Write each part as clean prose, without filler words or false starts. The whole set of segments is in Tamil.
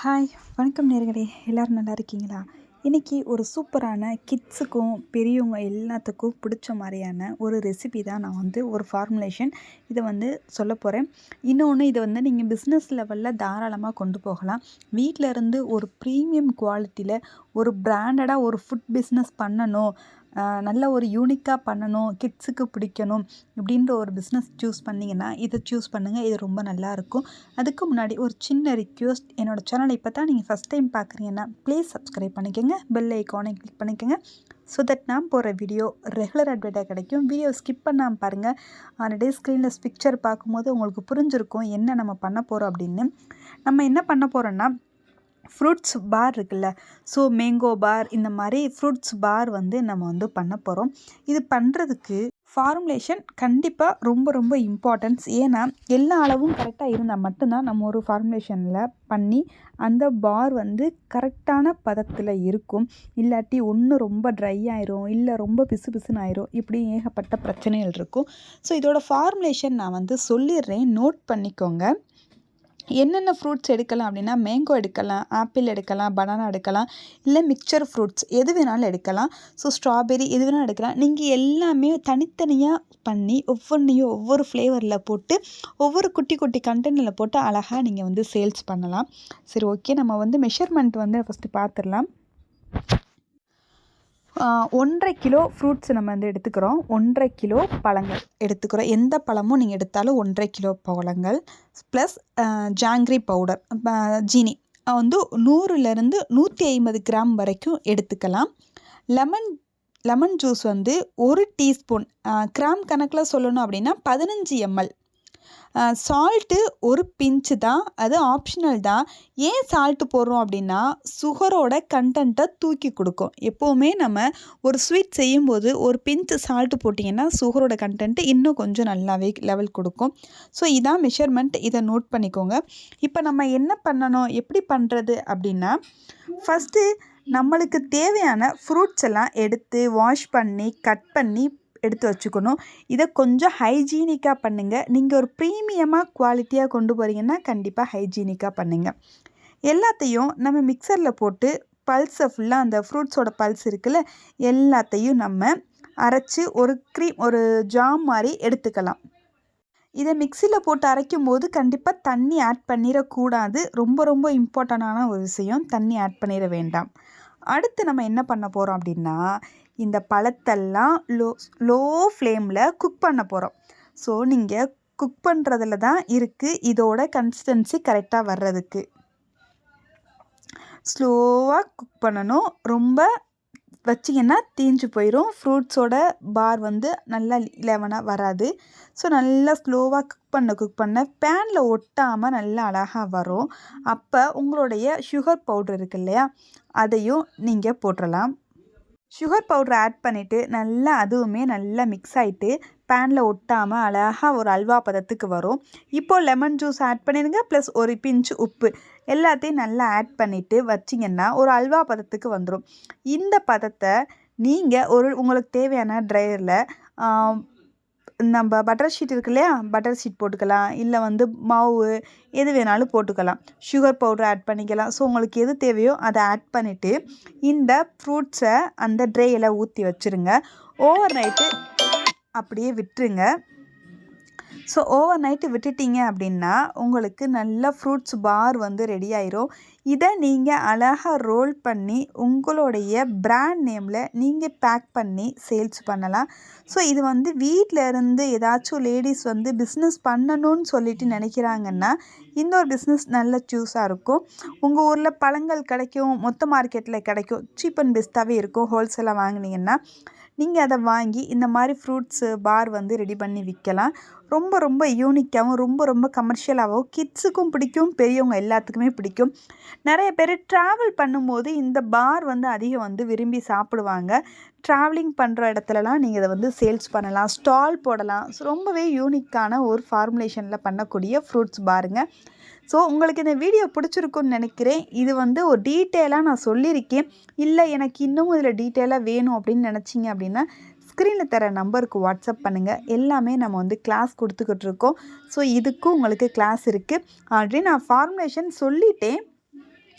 ஹாய் வணக்கம் நேர்களே, எல்லோரும் நல்லா இருக்கீங்களா? இன்றைக்கி ஒரு சூப்பரான கிட்ஸுக்கும் பெரியவங்க எல்லாத்துக்கும் பிடிச்ச மாதிரியான ஒரு ரெசிபி தான் நான் ஒரு ஃபார்முலேஷன் இதை சொல்ல போகிறேன். இன்னொன்று, இதை நீங்கள் பிஸ்னஸ் லெவலில் தாராளமாக கொண்டு போகலாம். வீட்டில் இருந்து ஒரு ப்ரீமியம் குவாலிட்டியில் ஒரு பிராண்டடாக ஒரு ஃபுட் பிஸ்னஸ் பண்ணணும், நல்ல ஒரு யூனிக்காக பண்ணணும், கிட்ஸுக்கு பிடிக்கணும் இப்படின்ற ஒரு பிஸ்னஸ் சூஸ் பண்ணிங்கன்னா இதை சூஸ் பண்ணுங்கள். இது ரொம்ப நல்லாயிருக்கும். அதுக்கு முன்னாடி ஒரு சின்ன ரிக்வெஸ்ட், என்னோடய சேனலை இப்போ தான் நீங்கள் ஃபஸ்ட் டைம் பார்க்குறீங்கன்னா ப்ளீஸ் சப்ஸ்கிரைப் பண்ணிக்கோங்க, பெல் ஐக்கானை கிளிக் பண்ணிக்கோங்க. ஸோ தட் நான் போகிற வீடியோ ரெகுலர் அப்டேட்டாக கிடைக்கும். வீடியோ ஸ்கிப் பண்ணாமல் பாருங்கள். ஆல்ரெடி ஸ்க்ரீனில் பிக்சர் பார்க்கும்போது உங்களுக்கு புரிஞ்சிருக்கும் என்ன நம்ம பண்ண போகிறோம் அப்படின்னு. நம்ம என்ன பண்ண போகிறோன்னா, ஃப்ரூட்ஸ் பார் இருக்குல்ல, ஸோ மேங்கோ பார், இந்த மாதிரி ஃப்ரூட்ஸ் பார் நம்ம பண்ண போகிறோம். இது பண்ணுறதுக்கு ஃபார்முலேஷன் கண்டிப்பாக ரொம்ப ரொம்ப இம்பார்ட்டன்ஸ். ஏன்னா எல்லா அளவும் கரெக்டாக இருந்தால் மட்டும்தான் நம்ம ஒரு ஃபார்முலேஷனில் பண்ணி அந்த பார் கரெக்டான பதத்தில் இருக்கும். இல்லாட்டி ஒன்று ரொம்ப ட்ரை ஆயிரும், இல்லை ரொம்ப பிசு பிசுன்னு ஆயிரும், இப்படி ஏகப்பட்ட பிரச்சனைகள் இருக்கும். ஸோ இதோட ஃபார்முலேஷன் நான் சொல்லிடுறேன், நோட் பண்ணிக்கோங்க. என்னென்ன ஃப்ரூட்ஸ் எடுக்கலாம் அப்படின்னா, மேங்கோ எடுக்கலாம், ஆப்பிள் எடுக்கலாம், பனானா எடுக்கலாம், இல்லை மிக்சர் ஃப்ரூட்ஸ் எது வேணாலும் எடுக்கலாம். ஸோ ஸ்ட்ராபெரி எது வேணாலும் எடுக்கலாம். நீங்கள் எல்லாமே தனித்தனியாக பண்ணி ஒவ்வொன்றையும் ஒவ்வொரு ஃப்ளேவரில் போட்டு ஒவ்வொரு குட்டி குட்டி கண்டெய்னரில் போட்டு அழகாக நீங்கள் சேல்ஸ் பண்ணலாம். சரி, ஓகே. நம்ம மெஷர்மெண்ட் ஃபஸ்ட்டு பார்த்துடலாம். 1.5 கிலோ ஃப்ரூட்ஸ் நம்ம எடுத்துக்கிறோம். 1.5 கிலோ பழங்கள் எடுத்துக்கிறோம். எந்த பழமும் நீங்கள் எடுத்தாலும் 1.5 கிலோ பழங்கள் ப்ளஸ் ஜாங்கிரி பவுடர், ஜீனி 100லேருந்து 150 கிராம் வரைக்கும் எடுத்துக்கலாம். லெமன் ஜூஸ் 1 டீஸ்பூன், கிராம் கணக்கில் சொல்லணும் அப்படின்னா 15 ml. சால்ட்டு ஒரு பிஞ்சு தான், அது ஆப்ஷனல் தான். ஏன் சால்ட்டு போடுறோம் அப்படின்னா, சுகரோட கண்டென்ட்டை தூக்கி கொடுக்கும். எப்போவுமே நம்ம ஒரு ஸ்வீட் செய்யும்போது ஒரு பிஞ்சு சால்ட்டு போட்டிங்கன்னா சுகரோட கண்டென்ட்டு இன்னும் கொஞ்சம் நல்லாவே லெவல் கொடுக்கும். ஸோ இதான் மெஷர்மெண்ட், இதை நோட் பண்ணிக்கோங்க. இப்போ நம்ம என்ன பண்ணணும், எப்படி பண்ணுறது அப்படின்னா, ஃபஸ்ட்டு நம்மளுக்கு தேவையான ஃப்ரூட்ஸ் எல்லாம் எடுத்து வாஷ் பண்ணி கட் பண்ணி எடுத்து வச்சுக்கணும். இதை கொஞ்சம் ஹைஜீனிக்காக பண்ணுங்கள். நீங்கள் ஒரு ப்ரீமியமாக குவாலிட்டியாக கொண்டு போகிறீங்கன்னா கண்டிப்பாக ஹைஜீனிக்காக பண்ணுங்கள். எல்லாத்தையும் நம்ம மிக்சரில் போட்டு பல்ஸை ஃபுல்லாக, அந்த ஃப்ரூட்ஸோட பல்ஸ் இருக்குல்ல, எல்லாத்தையும் நம்ம அரைச்சி ஒரு ஜாம் மாதிரி எடுத்துக்கலாம். இதை மிக்சியில் போட்டு அரைக்கும் போது கண்டிப்பாக தண்ணி ஆட் பண்ணிடக்கூடாது. ரொம்ப ரொம்ப இம்பார்ட்டண்டான ஒரு விஷயம், தண்ணி ஆட் பண்ணிட வேண்டாம். அடுத்து நம்ம என்ன பண்ண போகிறோம் அப்படின்னா, இந்த பழத்தெல்லாம் லோ ஃப்ளேமில் குக் பண்ண போகிறோம். ஸோ நீங்கள் குக் பண்ணுறதுல தான் இருக்குது இதோட கன்சிஸ்டன்சி கரெக்டாக வர்றதுக்கு. ஸ்லோவாக குக் பண்ணணும். ரொம்ப வச்சிங்கன்னா தீஞ்சு போயிடும். ஃப்ரூட்ஸோட பார் நல்லா லெவனாக வராது. ஸோ நல்லா ஸ்லோவாக குக் பண்ண பேனில் ஒட்டாமல் நல்லா அழகாக வரும். அப்போ உங்களுடைய சுகர் பவுட்ரு இருக்கு இல்லையா, அதையும் நீங்கள் போட்டுடலாம். சுகர் பவுட்ரு ஆட் பண்ணிவிட்டு அதுவுமே நல்லா மிக்ஸ் ஆகிட்டு பேனில் ஒட்டாமல் அழகாக ஒரு அல்வா பதத்துக்கு வரும். இப்போது லெமன் ஜூஸ் ஆட் பண்ணிடுங்க, ப்ளஸ் ஒரு பிஞ்சு உப்பு, எல்லாத்தையும் நல்லா ஆட் பண்ணிவிட்டு வச்சிங்கன்னா ஒரு அல்வா பதத்துக்கு வந்துடும். இந்த பதத்தை நீங்கள் உங்களுக்கு தேவையான ட்ரையரில் நம்ம பட்டர் ஷீட் இருக்கு இல்லையா, பட்டர் ஷீட் போட்டுக்கலாம், இல்லை மாவு எது வேணாலும் போட்டுக்கலாம். சுகர் பவுடர் ஆட் பண்ணிக்கலாம். ஸோ உங்களுக்கு எது தேவையோ அதை ஆட் பண்ணிவிட்டு இந்த ஃப்ரூட்ஸை அந்த ட்ரேயில் ஊற்றி வச்சுருங்க. ஓவர் நைட்டு அப்படியே விட்டுருங்க. ஸோ ஓவர் நைட்டு விட்டுட்டிங்க அப்படின்னா உங்களுக்கு நல்ல ஃப்ரூட்ஸ் பார் ரெடி ஆயிரும். இதை நீங்கள் அழகாக ரோல் பண்ணி உங்களுடைய பிராண்ட் நேமில் நீங்கள் பேக் பண்ணி சேல்ஸ் பண்ணலாம். ஸோ இது வீட்டில் இருந்து ஏதாச்சும் லேடிஸ் பிஸ்னஸ் பண்ணணும்னு சொல்லிட்டு நினைக்கிறாங்கன்னா இந்த ஒரு பிஸ்னஸ் நல்ல சூஸாக இருக்கும். உங்கள் ஊரில் பழங்கள் கிடைக்கும், மொத்த மார்க்கெட்டில் கிடைக்கும், சீப் அண்ட் பெஸ்ட்டாகவே இருக்கும். ஹோல்சேலாக வாங்கினீங்கன்னா நீங்கள் அதை வாங்கி இந்த மாதிரி ஃப்ரூட்ஸு பார் ரெடி பண்ணி விற்கலாம். ரொம்ப ரொம்ப யூனிக்காகவும் ரொம்ப ரொம்ப கமர்ஷியலாகவும் கிட்ஸுக்கும் பிடிக்கும், பெரியவங்க எல்லாத்துக்குமே பிடிக்கும். நிறைய பேர் ட்ராவல் பண்ணும்போது இந்த பார் அதிகம் விரும்பி சாப்பிடுவாங்க. ட்ராவலிங் பண்ணுற இடத்துலலாம் நீங்கள் இதை சேல்ஸ் பண்ணலாம், ஸ்டால் போடலாம். ஸோ ரொம்பவே யூனிக்கான ஒரு ஃபார்முலேஷனில் பண்ணக்கூடிய ஃப்ரூட்ஸ் பாருங்க. ஸோ உங்களுக்கு இந்த வீடியோ பிடிச்சிருக்குன்னு நினைக்கிறேன். இது ஒரு டீட்டெயிலாக நான் சொல்லியிருக்கேன். இல்லை எனக்கு இன்னமும் இதில் டீட்டெயிலாக வேணும் அப்படின்னு நினச்சிங்க அப்படின்னா ஸ்க்ரீனில் தர நம்பருக்கு வாட்ஸ்அப் பண்ணுங்கள். எல்லாமே நம்ம கிளாஸ் கொடுத்துக்கிட்டு இருக்கோம். ஸோ இதுக்கும் உங்களுக்கு கிளாஸ் இருக்குது. ஆல்ரெடி நான் ஃபார்முலேஷன் சொல்லிட்டேன்.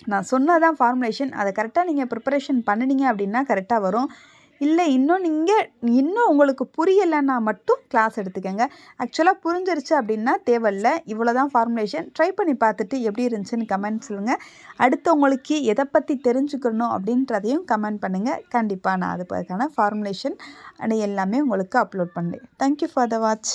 நான் சொன்னதான் ஃபார்முலேஷன். அதை கரெக்டாக நீங்கள் ப்ரிப்பரேஷன் பண்ணினீங்க அப்படின்னா கரெக்டாக வரும். இல்லை இன்னும் உங்களுக்கு புரியலைன்னா மட்டும் கிளாஸ் எடுத்துக்கங்க. ஆக்சுவலாக புரிஞ்சிருச்சு அப்படின்னா தேவையில்ல. இவ்வளோ தான் ஃபார்முலேஷன். ட்ரை பண்ணி பார்த்துட்டு எப்படி இருந்துச்சுன்னு கமெண்ட் சொல்லுங்கள். அடுத்து உங்களுக்கு எதை பற்றி தெரிஞ்சுக்கணும் அப்படின்றதையும் கமெண்ட் பண்ணுங்கள். கண்டிப்பாக நான் அதுக்கான ஃபார்முலேஷன் எல்லாமே உங்களுக்கு அப்லோட் பண்ணுறேன். Thank you for the watch.